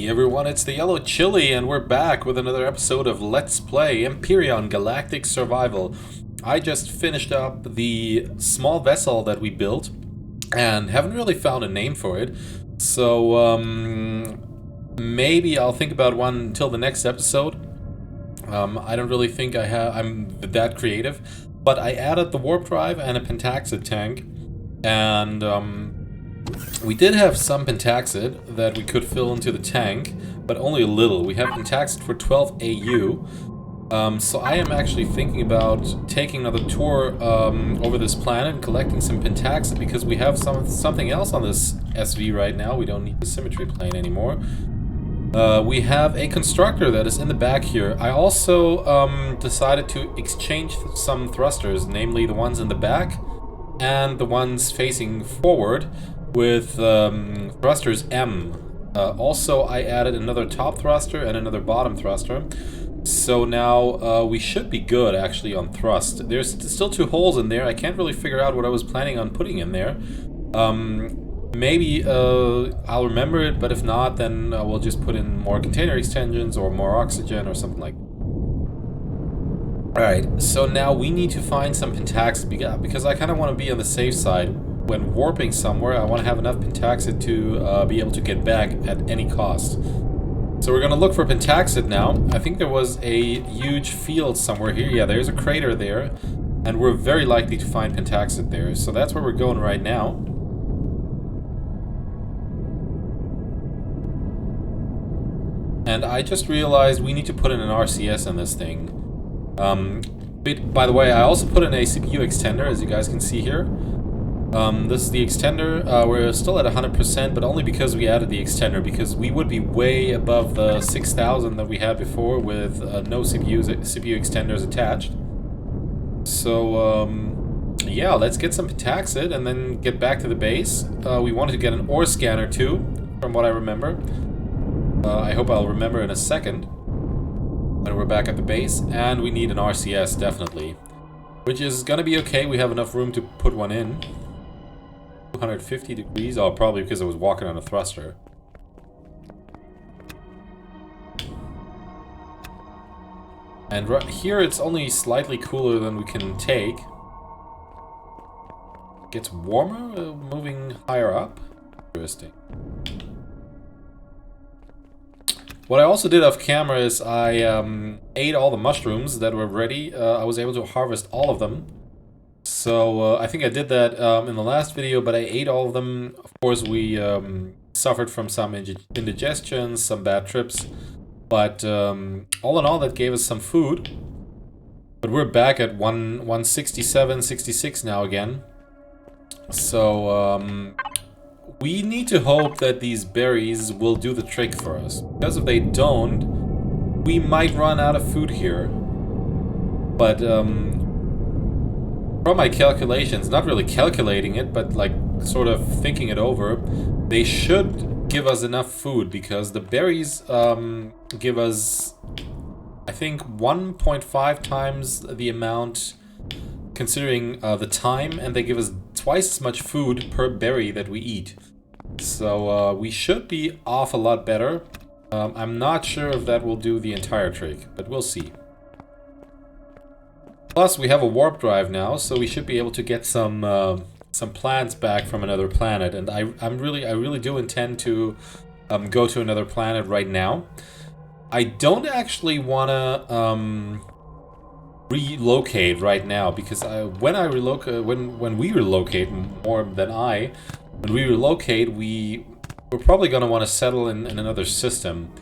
Hey everyone, it's the Yellow Chili, and we're back with another episode of Let's Play Empyrion Galactic Survival. I just finished up the small vessel that we built, and haven't really found a name for it. So, maybe I'll think about one until the next episode. I don't really think I'm that creative, but I added the warp drive and a pentaxid tank, and we did have some pentaxid that we could fill into the tank, but only a little. We have pentaxid for 12 AU. So I am actually thinking about taking another tour over this planet and collecting some pentaxid, because we have something else on this SV right now. We don't need the symmetry plane anymore. We have a constructor that is in the back here. I also decided to exchange some thrusters, namely the ones in the back and the ones facing forward, with thrusters M. Also, I added another top thruster and another bottom thruster. So now we should be good, actually, on thrust. There's still two holes in there. I can't really figure out what I was planning on putting in there. Maybe I'll remember it, but if not, then we'll just put in more container extensions or more oxygen or something like that. Alright, so now we need to find some pentaxid, because I kind of want to be on the safe side. When warping somewhere, I want to have enough pentaxid to be able to get back at any cost. So we're going to look for pentaxid now. I think there was a huge field somewhere here. Yeah, there's a crater there, and we're very likely to find pentaxid there. So that's where we're going right now. And I just realized we need to put in an RCS in this thing. By the way, I also put in a CPU extender, as you guys can see here. This is the extender. We're still at 100%, but only because we added the extender, because we would be way above the 6,000 that we had before with no CPU extenders attached. So, yeah, let's get some pentaxid and then get back to the base. We wanted to get an ore scanner too, from what I remember. I hope I'll remember in a second when we're back at the base. And we need an RCS, definitely. Which is gonna be okay, we have enough room to put one in. 250 degrees? Oh, probably because I was walking on a thruster. And right here it's only slightly cooler than we can take. Gets warmer moving higher up. Interesting. What I also did off camera is I ate all the mushrooms that were ready. I was able to harvest all of them. So I think I did that in the last video, but I ate all of them. Of course, we suffered from some indigestion, some bad trips. But all in all, that gave us some food. But we're back at 167, 66 now again. So we need to hope that these berries will do the trick for us. Because if they don't, we might run out of food here. But from my calculations, not really calculating it, but like sort of thinking it over, they should give us enough food, because the berries give us, I think, 1.5 times the amount considering the time, and they give us twice as much food per berry that we eat. So we should be off a lot better. I'm not sure if that will do the entire trick, but we'll see. Plus, we have a warp drive now, so we should be able to get some plants back from another planet. And I really do intend to go to another planet right now. I don't actually wanna relocate right now, because when we relocate, more than when we relocate, we're probably gonna want to settle in another system.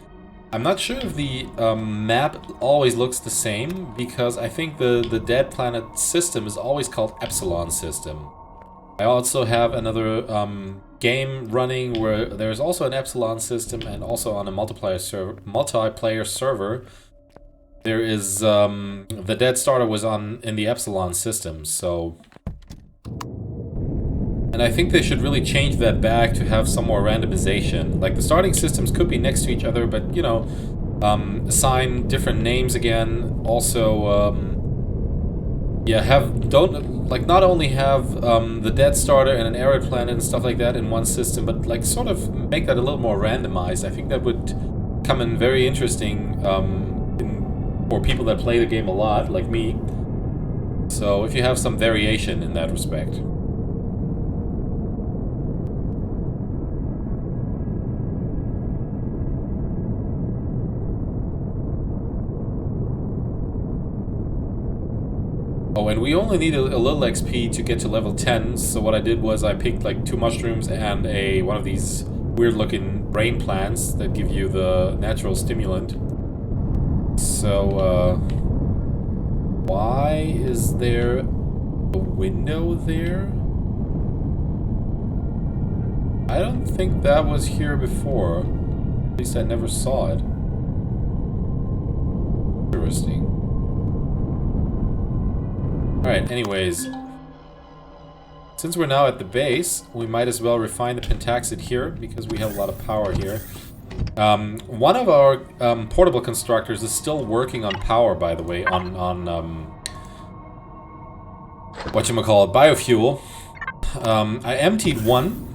I'm not sure if the map always looks the same, because I think the dead planet system is always called Epsilon system. I also have another game running where there's also an Epsilon system, and also on a multiplayer server there is the Dead Starter was in the Epsilon system. So, and I think they should really change that back to have some more randomization. Like, the starting systems could be next to each other, but, you know, assign different names again. Also, Yeah, not only have the Dead Starter and an arid planet and stuff like that in one system, but like sort of make that a little more randomized. I think that would come in very interesting for people that play the game a lot, like me. So if you have some variation in that respect. Oh, and we only need a little XP to get to level 10, so what I did was I picked like 2 mushrooms and one of these weird looking brain plants that give you the natural stimulant. So, why is there a window there? I don't think that was here before. At least I never saw it. Interesting. Alright, anyways. Since we're now at the base, we might as well refine the pentaxid here, because we have a lot of power here. One of our portable constructors is still working on power, by the way, on whatchamacallit, biofuel. I emptied one,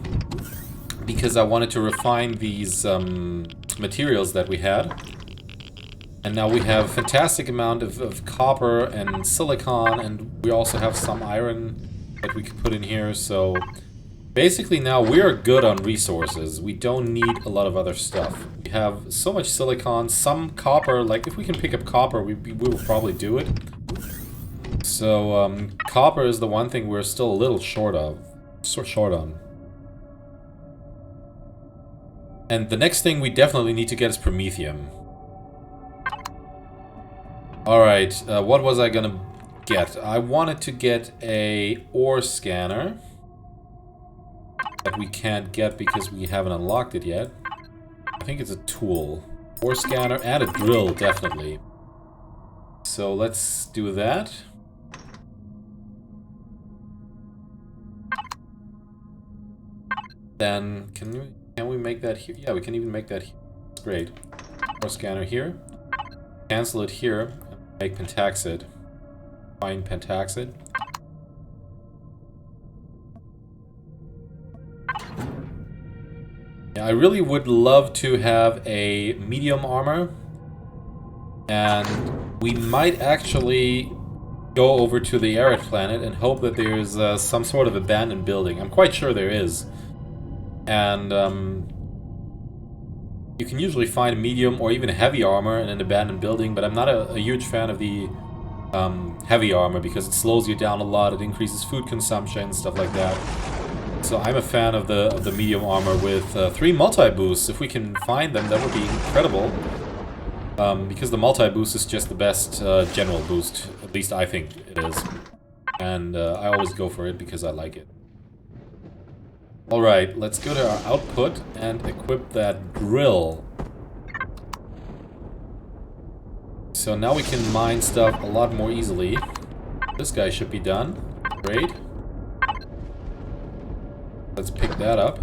because I wanted to refine these materials that we had. And now we have a fantastic amount of copper and silicon, and we also have some iron that we could put in here, so basically now we are good on resources. We don't need a lot of other stuff. We have so much silicon, some copper, like if we can pick up copper, we will probably do it. So copper is the one thing we're still a little short on. And the next thing we definitely need to get is promethium. Alright, what was I gonna get? I wanted to get a ore scanner that we can't get because we haven't unlocked it yet. I think it's a tool. Ore scanner and a drill, definitely. So let's do that. Then can we make that here? Yeah, we can even make that here. That's great. Ore scanner here. Cancel it here. Make pentaxid. Find pentaxid. Yeah, I really would love to have a medium armor. And we might actually go over to the arid planet and hope that there's some sort of abandoned building. I'm quite sure there is. And you can usually find medium or even heavy armor in an abandoned building, but I'm not a huge fan of the heavy armor because it slows you down a lot, it increases food consumption and stuff like that. So I'm a fan of the medium armor with 3 multi-boosts. If we can find them, that would be incredible. Because the multi-boost is just the best general boost, at least I think it is. And I always go for it because I like it. Alright, let's go to our output and equip that drill. So now we can mine stuff a lot more easily. This guy should be done. Great. Let's pick that up.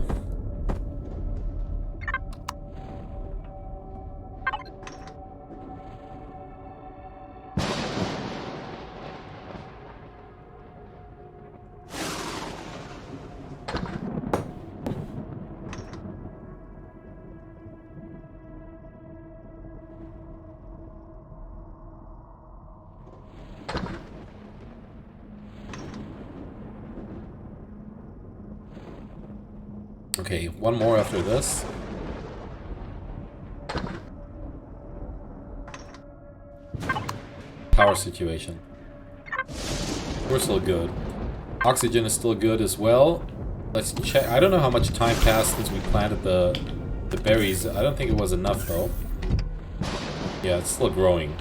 Okay, one more after this. Power situation. We're still good. Oxygen is still good as well. Let's check. I don't know how much time passed since we planted the berries. I don't think it was enough though. Yeah, it's still growing.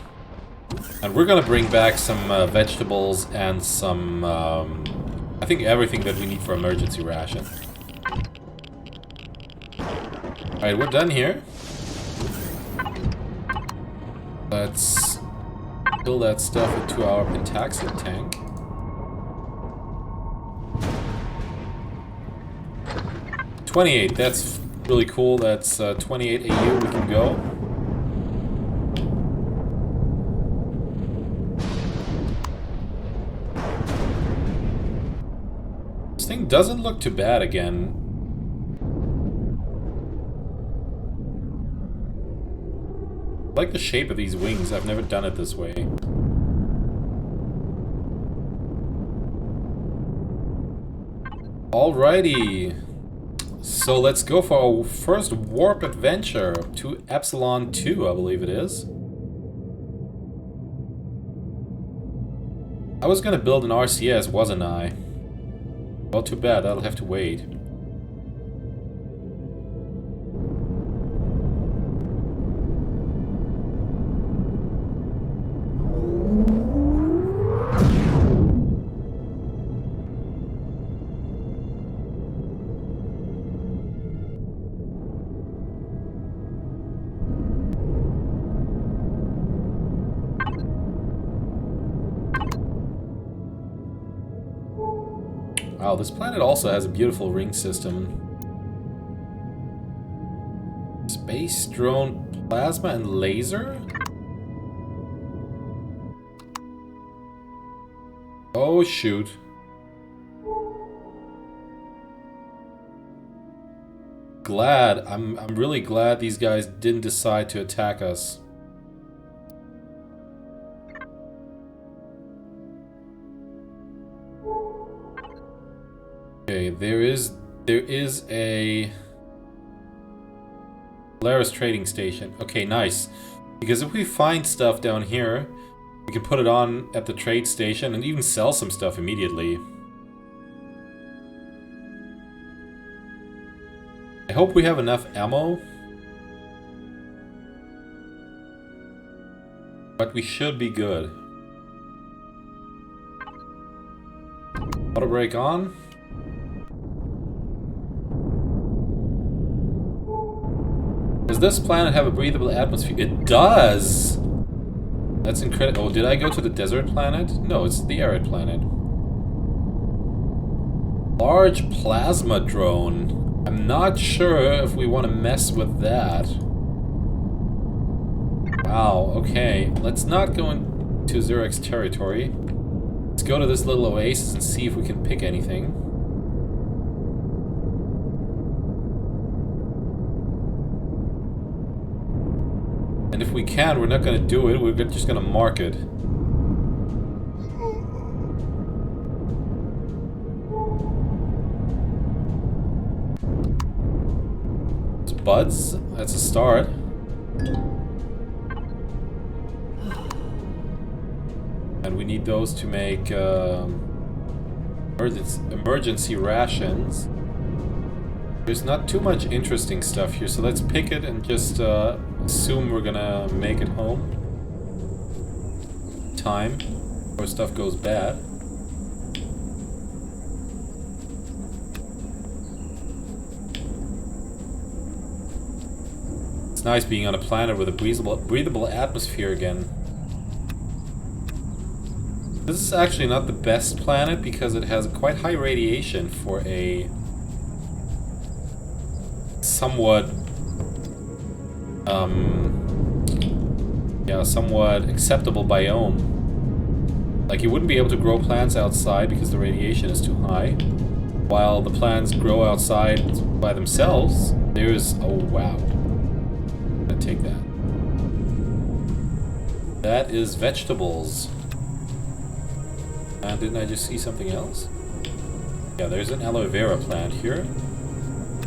And we're gonna bring back some vegetables and some, I think everything that we need for emergency ration. Alright, we're done here. Let's fill that stuff into our pentaxid tank. $28, that's really cool. That's 28 AU, we can go. thing doesn't look too bad again. I like the shape of these wings. I've never done it this way. Alrighty. So let's go for our first warp adventure to Epsilon 2, I believe it is. I was gonna build an RCS, wasn't I? Well, too bad. That'll have to wait. Wow, this planet also has a beautiful ring system. Space drone, plasma, and laser? Oh, shoot. Glad. I'm really glad these guys didn't decide to attack us. Okay, there is a Polaris trading station. Okay, nice. Because if we find stuff down here, we can put it on at the trade station and even sell some stuff immediately. I hope we have enough ammo. But we should be good. Auto brake on. Does this planet have a breathable atmosphere? It does! That's incredible. Oh, did I go to the desert planet? No, it's the arid planet. Large plasma drone. I'm not sure if we want to mess with that. Wow, okay. Let's not go into Zurich's territory. Let's go to this little oasis and see if we can pick anything. And if we can, we're not going to do it, we're just going to mark it. It's buds, that's a start. And we need those to make emergency rations. There's not too much interesting stuff here, so let's pick it and just assume we're gonna make it home. Time, before stuff goes bad. It's nice being on a planet with a breathable atmosphere again. This is actually not the best planet because it has quite high radiation for a somewhat somewhat acceptable biome. Like, you wouldn't be able to grow plants outside because the radiation is too high. While the plants grow outside by themselves, there's... oh wow. I'm gonna take that. That is vegetables. And didn't I just see something else? Yeah, there's an aloe vera plant here.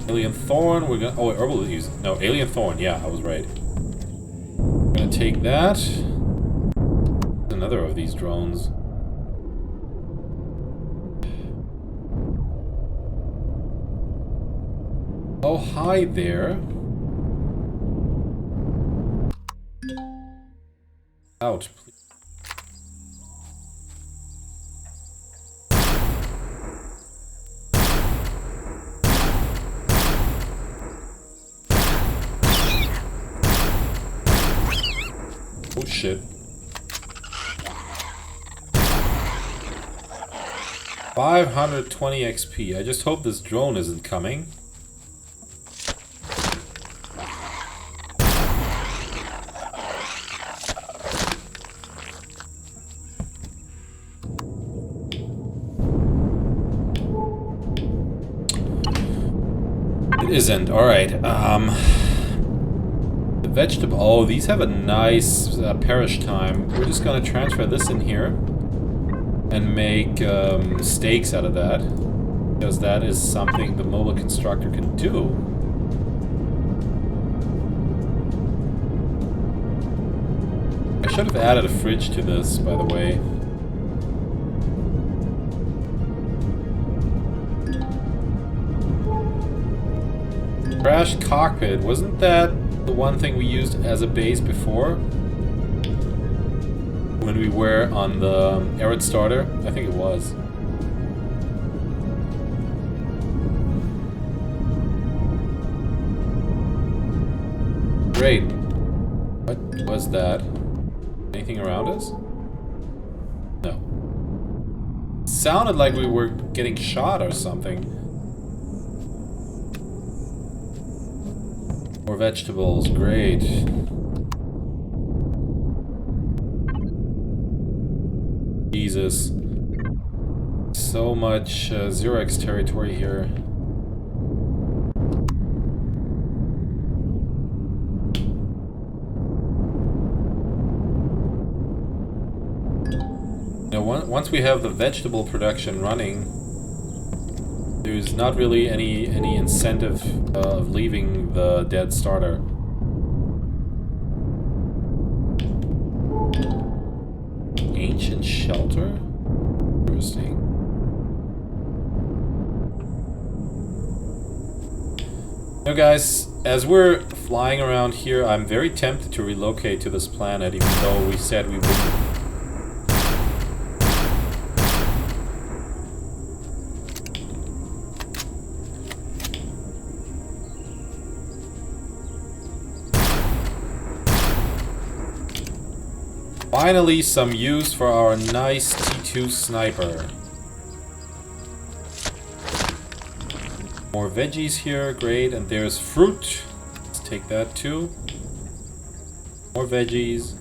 Alien thorn, we're gonna... oh, herbal use. No, alien thorn, yeah, I was right. We're gonna take that. Another of these drones. Oh, hi there. Out, please. Oh shit. 520 XP. I just hope this drone isn't coming. isn't. Alright, the vegetable... Oh, these have a nice perish time. We're just gonna transfer this in here and make steaks out of that, because that is something the mobile constructor can do. I should have added a fridge to this, by the way. Crashed cockpit, wasn't that the one thing we used as a base before? When we were on the Arid starter? I think it was. Great. What was that? Anything around us? No. Sounded like we were getting shot or something. More vegetables, great. Jesus. So much Xerox territory here. Now, once we have the vegetable production running, there's not really any incentive of leaving the dead starter. Ancient shelter? Interesting. Now guys, as we're flying around here, I'm very tempted to relocate to this planet, even though we said we wouldn't. Finally, some use for our nice T2 sniper. More veggies here, great, and there's fruit. Let's take that too. More veggies.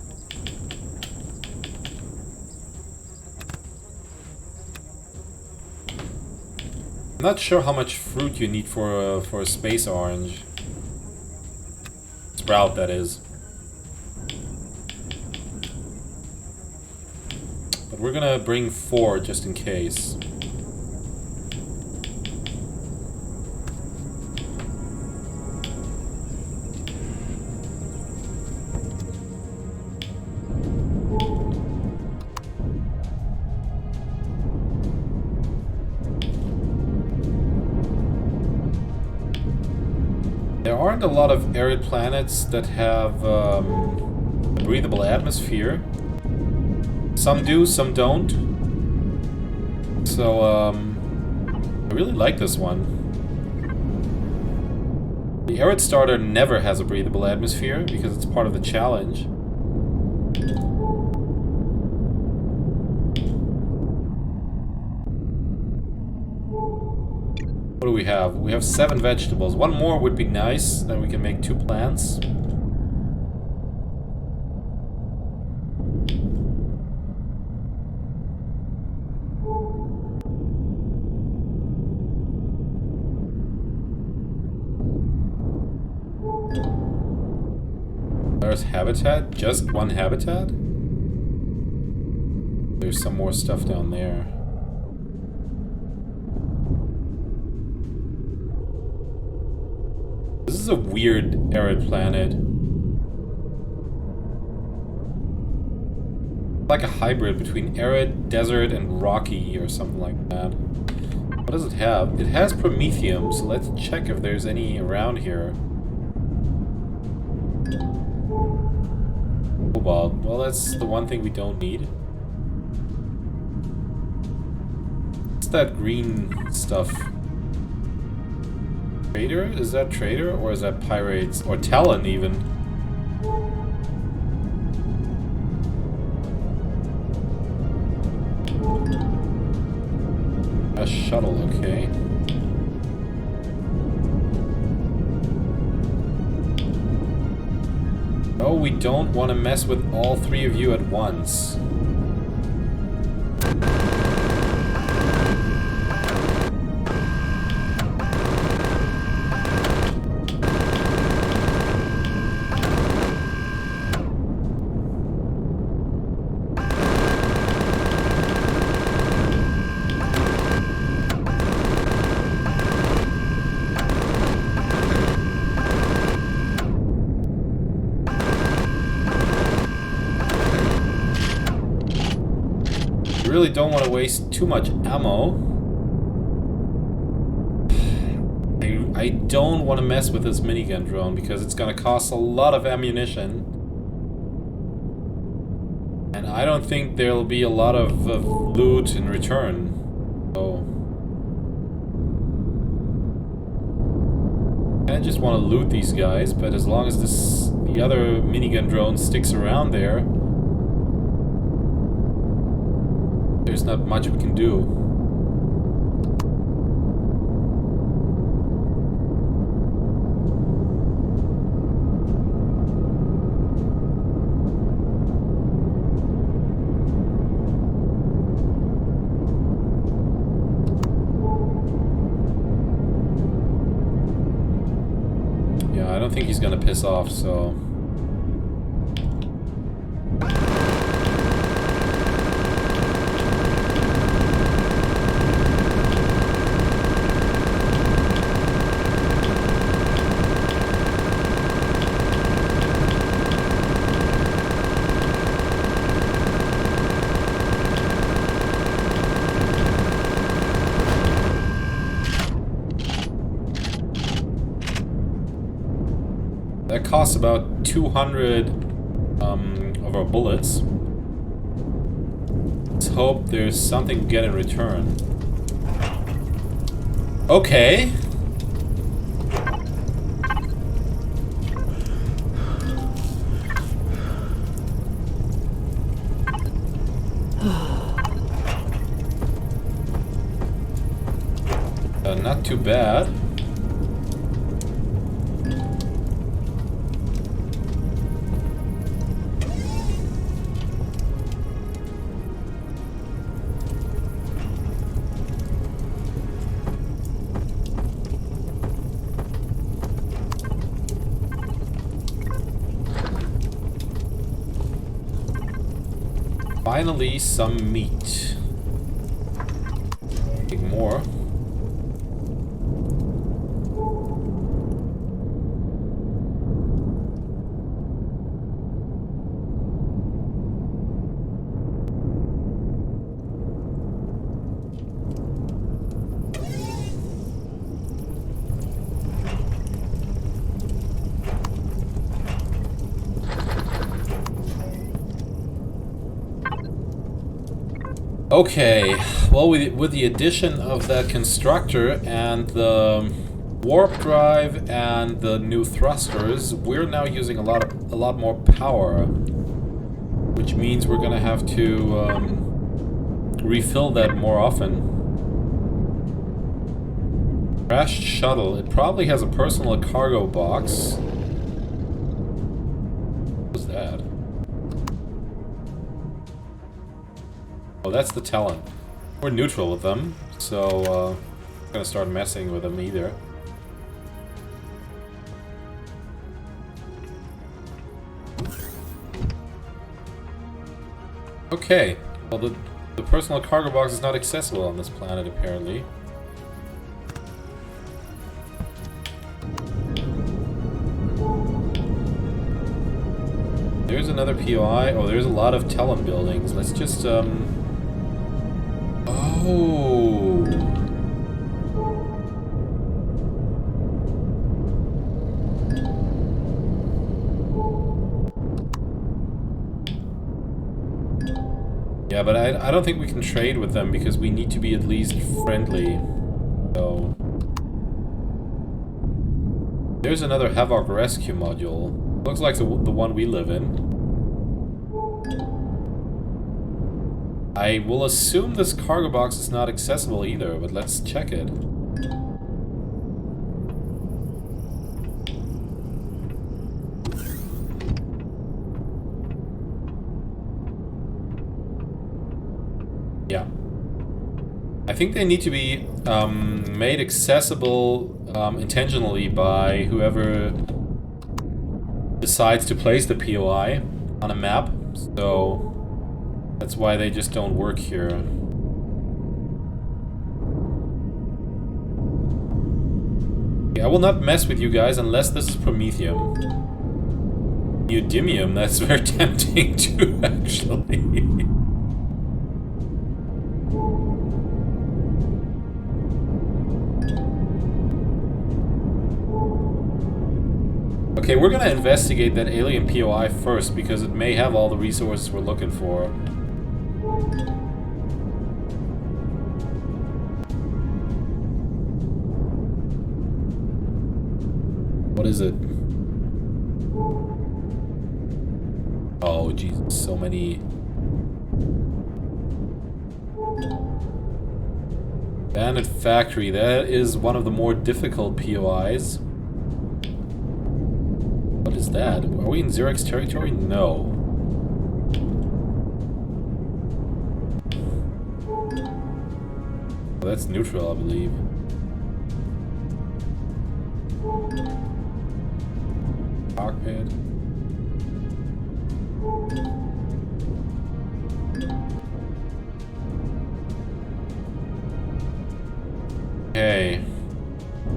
I'm not sure how much fruit you need for a space orange. Sprout, that is. We're gonna bring 4 just in case. There aren't a lot of arid planets that have a breathable atmosphere. Some do, some don't. So, I really like this one. The Arid starter never has a breathable atmosphere because it's part of the challenge. What do we have? We have 7 vegetables. One more would be nice, then we can make 2 plants. There's habitat? Just 1 habitat? There's some more stuff down there. This is a weird arid planet. Like a hybrid between arid, desert, and rocky or something like that. What does it have? It has promethium, so let's check if there's any around here. Cobalt. Well, that's the one thing we don't need. What's that green stuff? Trader? Is that trader or is that pirates? Or Talon even? A shuttle, okay. Oh, we don't want to mess with all 3 of you at once. really don't want to waste too much ammo. I don't want to mess with this minigun drone because it's going to cost a lot of ammunition. And I don't think there'll be a lot of loot in return. So I just want to loot these guys, but as long as the other minigun drone sticks around there, there's not much we can do. I don't think he's gonna piss off, so... That costs about 200 of our bullets. Let's hope there's something to get in return. Okay. Not too bad. Finally, some meat. Take more. Okay, well, with the addition of that constructor and the warp drive and the new thrusters, we're now using a lot more power, which means we're gonna have to refill that more often. Crashed shuttle. It probably has a personal cargo box. What was that? Oh, that's the Talon. We're neutral with them, so I'm not gonna start messing with them either. Okay, well the personal cargo box is not accessible on this planet apparently. There's another POI. Oh, there's a lot of Talon buildings. Let's just Oh. Yeah, but I don't think we can trade with them because we need to be at least friendly. So there's another Havoc rescue module. Looks like the one we live in. I will assume this cargo box is not accessible either, but let's check it. Yeah. I think they need to be made accessible intentionally by whoever decides to place the POI on a map, so that's why they just don't work here. I will not mess with you guys unless this is Promethium. Neodymium, that's very tempting too, actually. Okay, we're gonna investigate that alien POI first, because it may have all the resources we're looking for. What is it? Oh, Jesus, so many... Abandoned factory, that is one of the more difficult POIs. What is that? Are we in Xerox territory? No. Oh, that's neutral, I believe. Cockpit. Okay.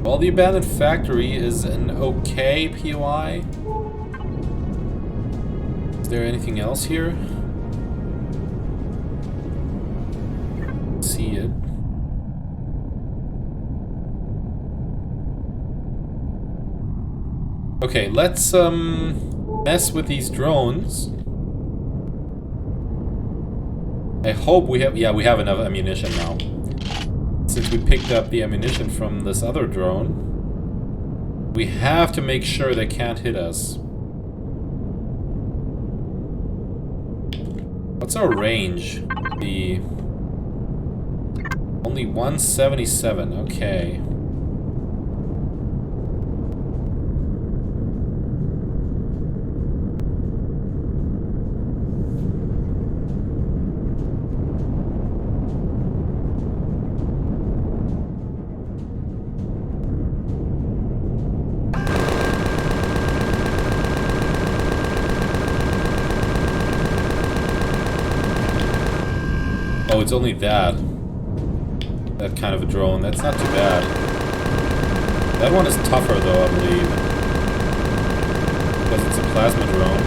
Well, the abandoned factory is an okay POI. Is there anything else here? See it. Okay, let's mess with these drones. I hope we have... Yeah, we have enough ammunition now. Since we picked up the ammunition from this other drone, we have to make sure they can't hit us. What's our range? The... Only 177, okay. Oh, it's only that. That kind of a drone. That's not too bad. That one is tougher though, I believe. Because it's a plasma drone.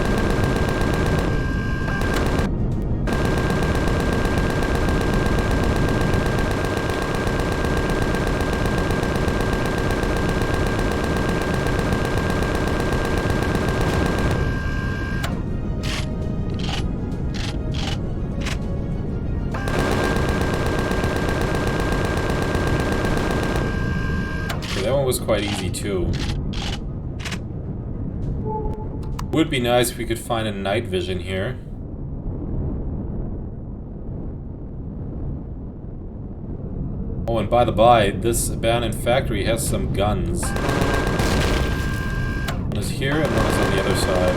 Was quite easy too. Would be nice if we could find a night vision here. Oh, and by the by, this abandoned factory has some guns. One is here and one is on the other side.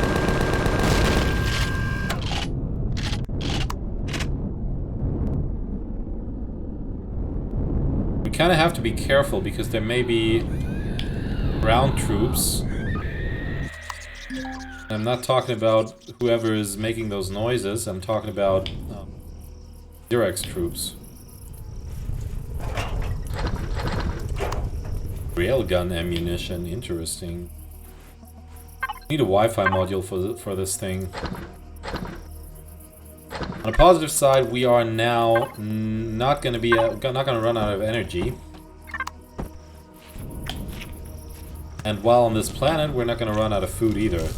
We kind of have to be careful because there may be ground troops. I'm not talking about whoever is making those noises, I'm talking about Xerox troops. Railgun ammunition, interesting. Need a Wi-Fi module for this thing. On the positive side, we are now not going to run out of energy. And while on this planet, we're not going to run out of food either.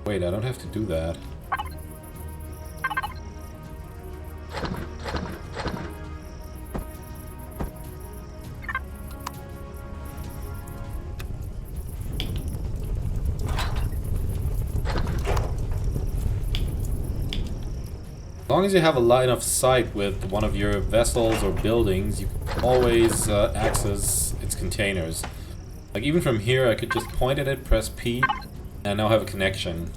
Wait, I don't have to do that. As long as you have a line of sight with one of your vessels or buildings, you can always access its containers. Like even from here, I could just point at it, press P, and I now have a connection.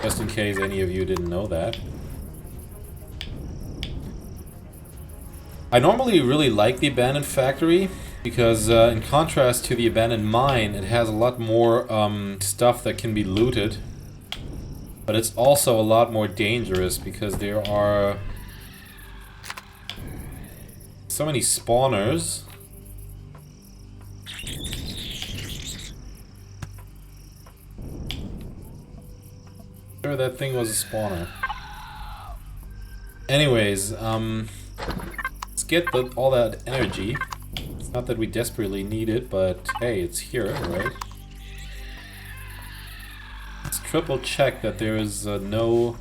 Just in case any of you didn't know that. I normally really like the abandoned factory, because in contrast to the abandoned mine, it has a lot more stuff that can be looted. But it's also a lot more dangerous because there are so many spawners. Sure, that thing was a spawner. Anyways, let's get all that energy. It's not that we desperately need it, but hey, it's here, right? Let's triple check that there is no...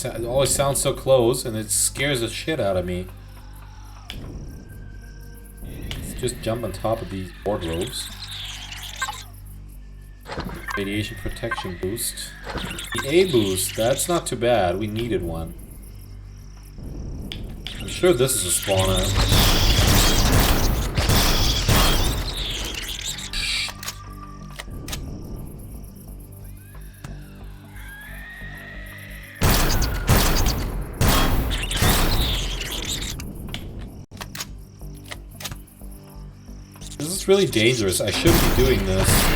It always sounds so close, and it scares the shit out of me. Let's just jump on top of these wardrobes. Radiation protection boost. The A boost, that's not too bad. We needed one. I'm sure this is a spawner. This is really dangerous. I shouldn't be doing this.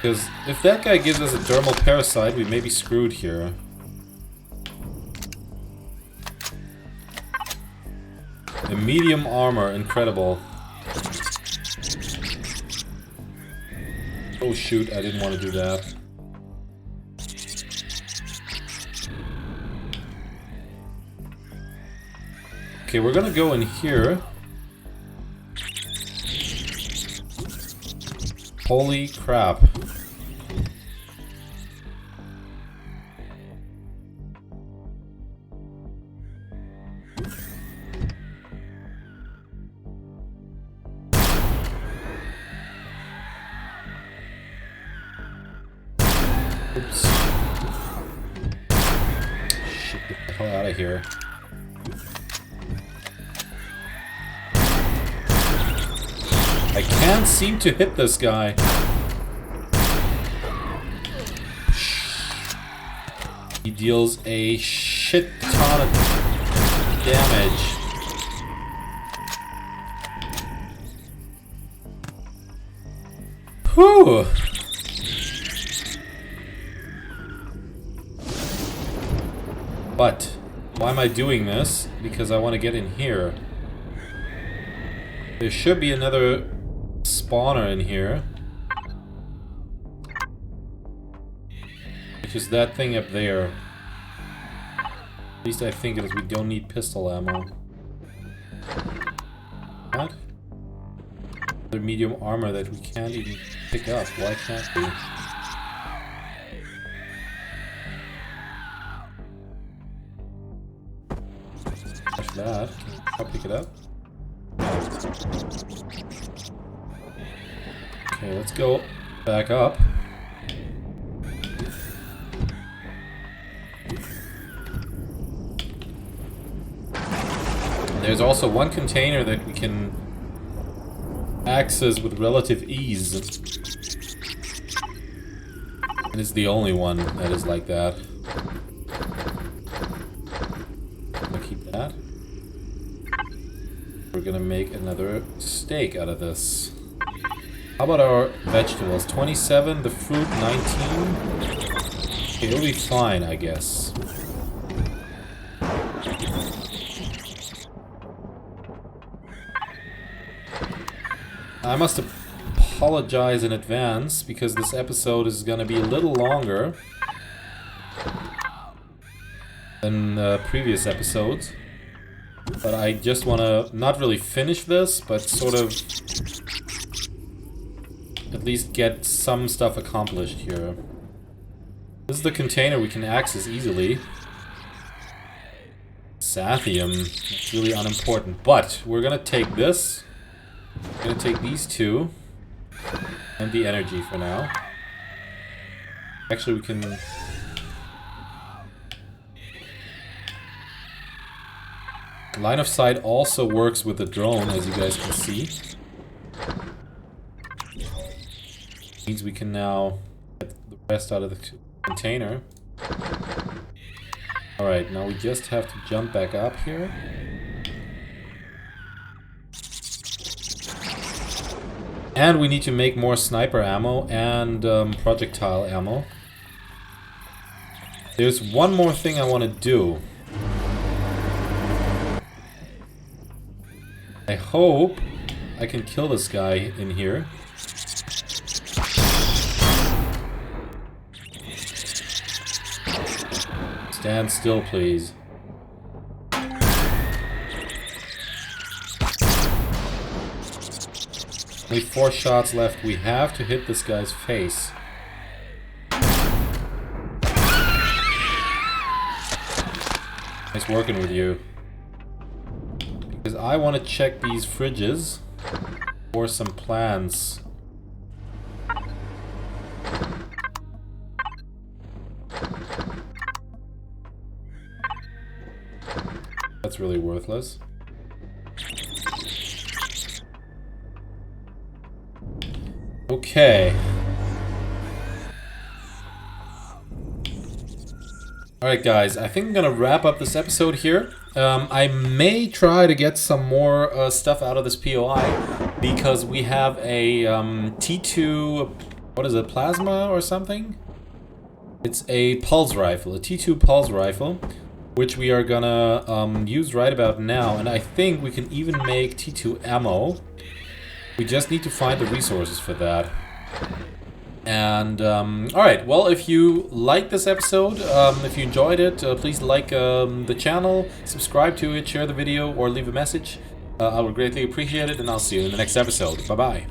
Because if that guy gives us a dermal parasite, we may be screwed here. A medium armor, incredible. Oh shoot, I didn't want to do that. Okay, we're gonna go in here. Holy crap. Oops. Shit, get the hell out of here. I can't seem to hit this guy. He deals a shit ton of damage. Whew! But, why am I doing this? Because I want to get in here. There should be another spawner in here. Which is that thing up there. At least I think it is. We don't need pistol ammo. What? Another medium armor that we can't even pick up. Why can't we? That. I'll pick it up. Okay, let's go back up. There's also one container that we can access with relative ease. And it's the only one that is like that. I'll keep that. We're gonna make another steak out of this. How about our vegetables? 27, the fruit 19. Okay, it'll be fine, I guess. I must apologize in advance because this episode is gonna be a little longer than previous episodes. But I just want to not really finish this, but sort of at least get some stuff accomplished here. This is the container we can access easily. Sathium, it's really unimportant, but we're gonna take this. We're gonna take these two and the energy for now. Actually, we can... Line of sight also works with the drone, as you guys can see. Means we can now get the rest out of the container. Alright, now we just have to jump back up here. And we need to make more sniper ammo and projectile ammo. There's one more thing I want to do. I hope I can kill this guy in here. Stand still, please. Only 4 shots left. We have to hit this guy's face. Nice working with you. Because I want to check these fridges for some plans. That's really worthless. Okay. Alright guys, I think I'm gonna wrap up this episode here. I may try to get some more stuff out of this POI because we have a T2, what is it, plasma or something? It's a pulse rifle, a T2 pulse rifle, which we are gonna use right about now, and I think we can even make T2 ammo. We just need to find the resources for that. And, alright, well, if you liked this episode, if you enjoyed it, please like the channel, subscribe to it, share the video, or leave a message. I would greatly appreciate it, and I'll see you in the next episode. Bye-bye.